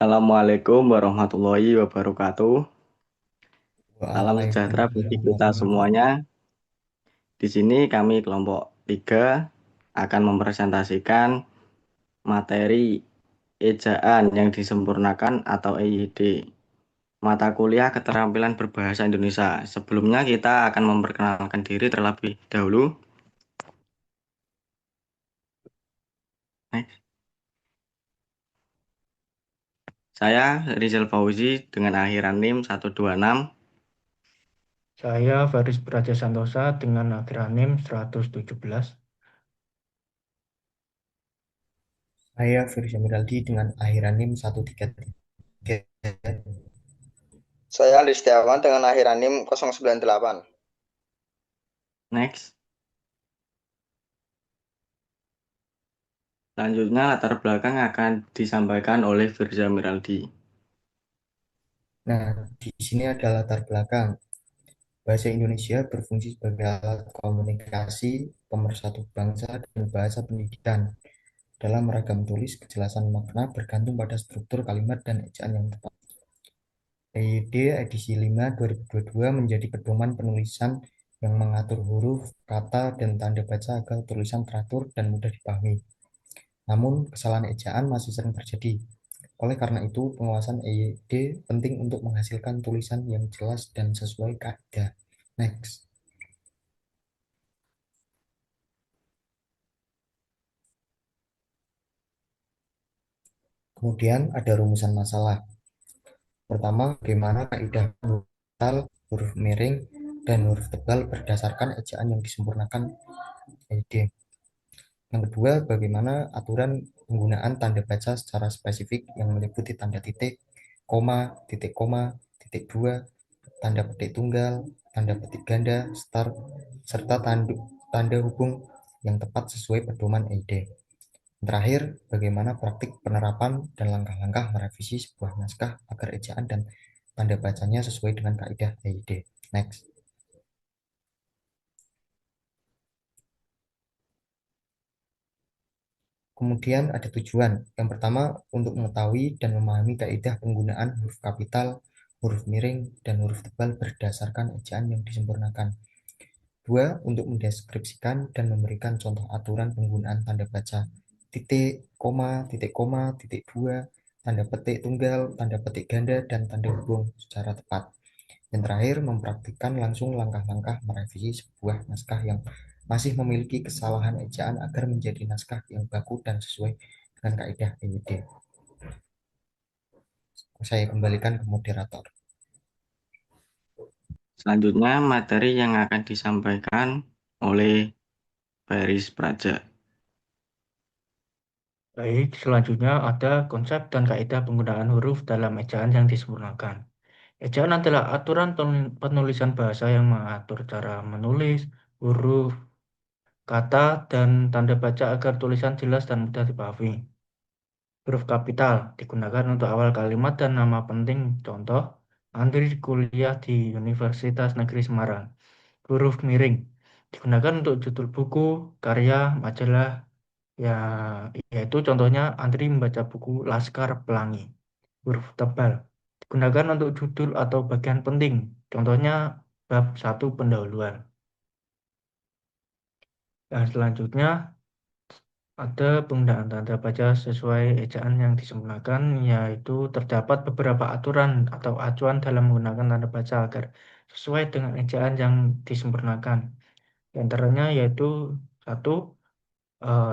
Assalamualaikum warahmatullahi wabarakatuh. Salam sejahtera Waalaikumsalam bagi kita warahmatullahi. semuanya. Di sini kami kelompok 3 akan mempresentasikan materi ejaan yang disempurnakan atau EYD. Mata kuliah keterampilan berbahasa Indonesia. Sebelumnya kita akan memperkenalkan diri terlebih dahulu. Next. Saya Rizal Fauzi dengan akhiran NIM 126. Saya Faris Praja Santosa dengan akhiran NIM 117. Saya Firza Miraldi dengan akhiran NIM 133. Saya Andi Setiawan dengan akhiran NIM 098. Next. Selanjutnya latar belakang akan disampaikan oleh Firza Miraldi. Nah, di sini ada latar belakang. Bahasa Indonesia berfungsi sebagai alat komunikasi, pemersatu bangsa, dan bahasa pendidikan. Dalam ragam tulis, kejelasan makna bergantung pada struktur kalimat dan ejaan yang tepat. EYD edisi 5 2022 menjadi pedoman penulisan yang mengatur huruf, kata, dan tanda baca agar tulisan teratur dan mudah dipahami. Namun, kesalahan ejaan masih sering terjadi. Oleh karena itu, penguasaan EYD penting untuk menghasilkan tulisan yang jelas dan sesuai kaidah. Next. Kemudian ada rumusan masalah. Pertama, bagaimana kaidah huruf tebal, huruf miring, dan huruf tebal berdasarkan ejaan yang disempurnakan EYD. Yang kedua, bagaimana aturan penggunaan tanda baca secara spesifik yang meliputi tanda titik koma, titik dua, tanda petik tunggal, tanda petik ganda, serta tanda hubung yang tepat sesuai pedoman EYD. Terakhir, bagaimana praktik penerapan dan langkah-langkah merevisi sebuah naskah agar ejaan dan tanda bacanya sesuai dengan kaidah EYD. Next. Kemudian ada tujuan. Yang pertama, untuk mengetahui dan memahami kaidah penggunaan huruf kapital, huruf miring, dan huruf tebal berdasarkan ejaan yang disempurnakan. Dua, untuk mendeskripsikan dan memberikan contoh aturan penggunaan tanda baca titik koma, titik dua, tanda petik tunggal, tanda petik ganda, dan tanda hubung secara tepat. Dan terakhir, mempraktikkan langsung langkah-langkah merevisi sebuah naskah yang masih memiliki kesalahan ejaan agar menjadi naskah yang baku dan sesuai dengan kaidah EYD. Saya kembalikan ke moderator. Selanjutnya materi yang akan disampaikan oleh Faris Praja. Baik, selanjutnya ada konsep dan kaidah penggunaan huruf dalam ejaan yang disempurnakan. Ejaan adalah aturan penulisan bahasa yang mengatur cara menulis, huruf, kata, dan tanda baca agar tulisan jelas dan mudah dipahami. Huruf kapital digunakan untuk awal kalimat dan nama penting. Contoh, Andri kuliah di Universitas Negeri Semarang. Huruf miring digunakan untuk judul buku, karya, majalah, ya, yaitu contohnya Andri membaca buku Laskar Pelangi. Huruf tebal digunakan untuk judul atau bagian penting. Contohnya bab 1 pendahuluan. Yang selanjutnya ada penggunaan tanda baca sesuai ejaan yang disempurnakan, yaitu terdapat beberapa aturan atau acuan dalam menggunakan tanda baca agar sesuai dengan ejaan yang disempurnakan. Di antaranya yaitu satu,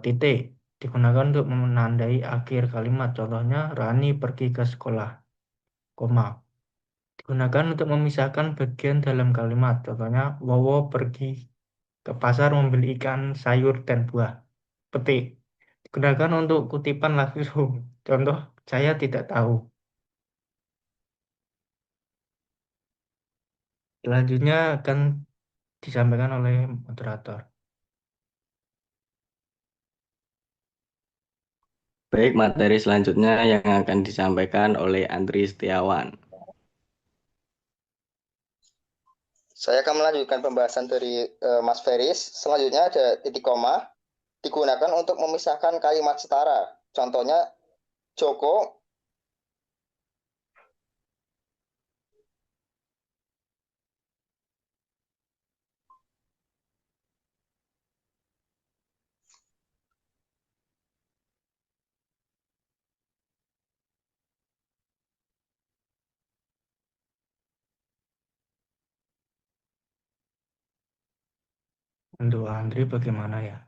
titik digunakan untuk menandai akhir kalimat. Contohnya Rani pergi ke sekolah. Koma digunakan untuk memisahkan bagian dalam kalimat. Contohnya Wowo pergi ke pasar membeli ikan, sayur, dan buah. Petik digunakan untuk kutipan langsung. Contoh, saya tidak tahu. Selanjutnya akan disampaikan oleh moderator. Baik, materi selanjutnya yang akan disampaikan oleh Andri Setiawan. Saya akan melanjutkan pembahasan dari Mas Feris. Selanjutnya ada titik koma digunakan untuk memisahkan kalimat setara. Contohnya Joko Untuk Andri bagaimana ya?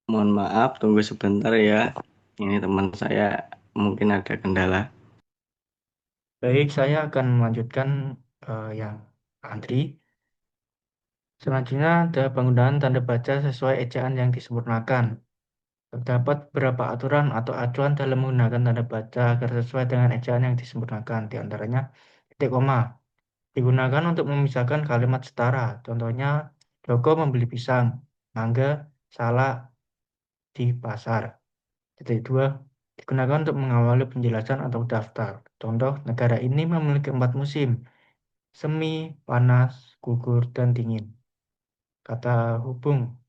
Mohon maaf, tunggu sebentar ya. Ini teman saya mungkin ada kendala. Baik, saya akan melanjutkan yang Andri. Selanjutnya ada penggunaan tanda baca sesuai ejaan yang disempurnakan. Terdapat beberapa aturan atau acuan dalam menggunakan tanda baca agar sesuai dengan ejaan yang disempurnakan. Di antaranya, titik koma digunakan untuk memisahkan kalimat setara. Contohnya, Joko membeli pisang, mangga, salak di pasar. Titik dua digunakan untuk mengawali penjelasan atau daftar. Contoh, negara ini memiliki 4 musim, semi, panas, gugur, dan dingin. Kata hubung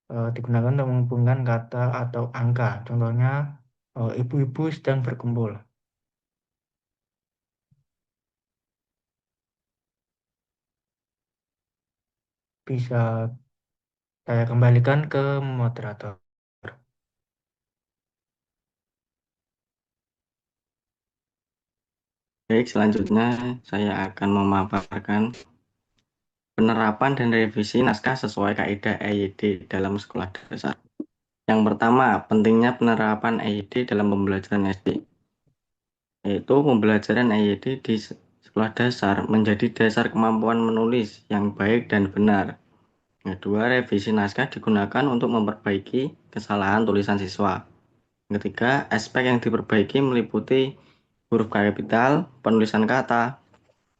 digunakan untuk menghubungkan kata atau angka. Contohnya, ibu-ibu sedang berkumpul. Bisa saya kembalikan ke moderator. Baik, selanjutnya saya akan memaparkan penerapan dan revisi naskah sesuai kaidah EYD dalam sekolah dasar. Yang pertama, pentingnya penerapan EYD dalam pembelajaran SD, yaitu pembelajaran EYD di sekolah dasar menjadi dasar kemampuan menulis yang baik dan benar. Kedua, revisi naskah digunakan untuk memperbaiki kesalahan tulisan siswa. Ketiga, aspek yang diperbaiki meliputi huruf kapital, penulisan kata,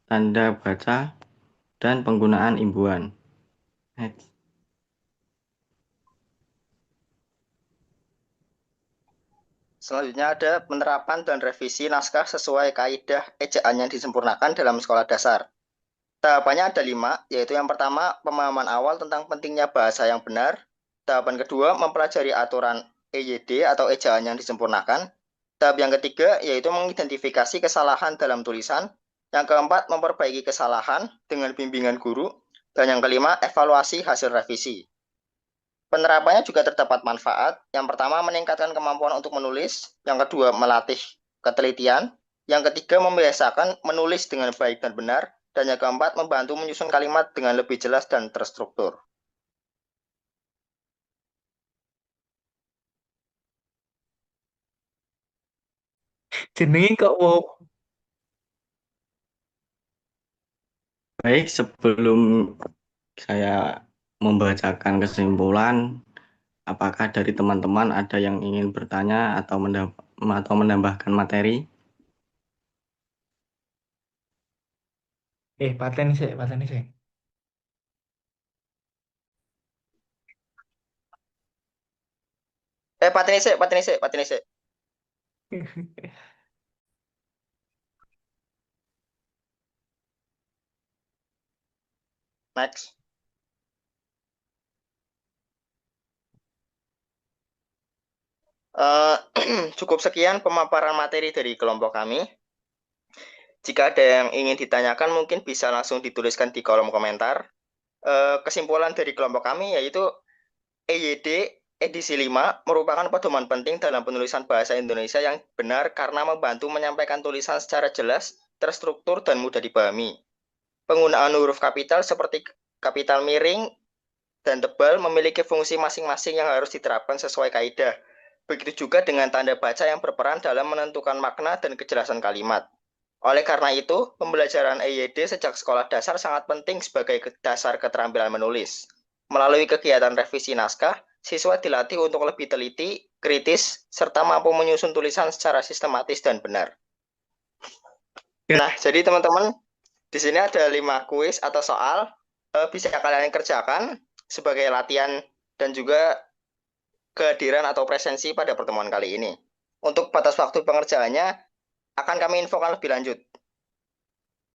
tanda baca, dan penggunaan imbuhan. Next. Selanjutnya ada penerapan dan revisi naskah sesuai kaidah ejaan yang disempurnakan dalam sekolah dasar. Tahapannya ada 5, yaitu yang pertama, pemahaman awal tentang pentingnya bahasa yang benar. Tahapan kedua, mempelajari aturan EYD atau ejaan yang disempurnakan. Tahap yang ketiga, yaitu mengidentifikasi kesalahan dalam tulisan. Yang keempat, memperbaiki kesalahan dengan bimbingan guru. Dan yang kelima, evaluasi hasil revisi. Penerapannya juga terdapat manfaat. Yang pertama, meningkatkan kemampuan untuk menulis. Yang kedua, melatih ketelitian. Yang ketiga, membiasakan menulis dengan baik dan benar. Dan yang keempat, membantu menyusun kalimat dengan lebih jelas dan terstruktur. Jenenge kok wow. Baik, sebelum saya membacakan kesimpulan, apakah dari teman-teman ada yang ingin bertanya atau menambahkan materi? Pateni sih, pateni sih. Pateni sih. Next. Cukup sekian pemaparan materi dari kelompok kami. Jika ada yang ingin ditanyakan, mungkin bisa langsung dituliskan di kolom komentar. Kesimpulan dari kelompok kami yaitu EYD edisi 5 merupakan pedoman penting dalam penulisan bahasa Indonesia yang benar karena membantu menyampaikan tulisan secara jelas, terstruktur, dan mudah dipahami. Penggunaan huruf kapital seperti kapital miring dan tebal memiliki fungsi masing-masing yang harus diterapkan sesuai kaidah. Begitu juga dengan tanda baca yang berperan dalam menentukan makna dan kejelasan kalimat. Oleh karena itu, pembelajaran EYD sejak sekolah dasar sangat penting sebagai dasar keterampilan menulis. Melalui kegiatan revisi naskah, siswa dilatih untuk lebih teliti, kritis, serta mampu menyusun tulisan secara sistematis dan benar. Nah, jadi teman-teman, di sini ada 5 kuis atau soal, bisa kalian kerjakan sebagai latihan dan juga kehadiran atau presensi pada pertemuan kali ini. Untuk batas waktu pengerjaannya, akan kami infokan lebih lanjut.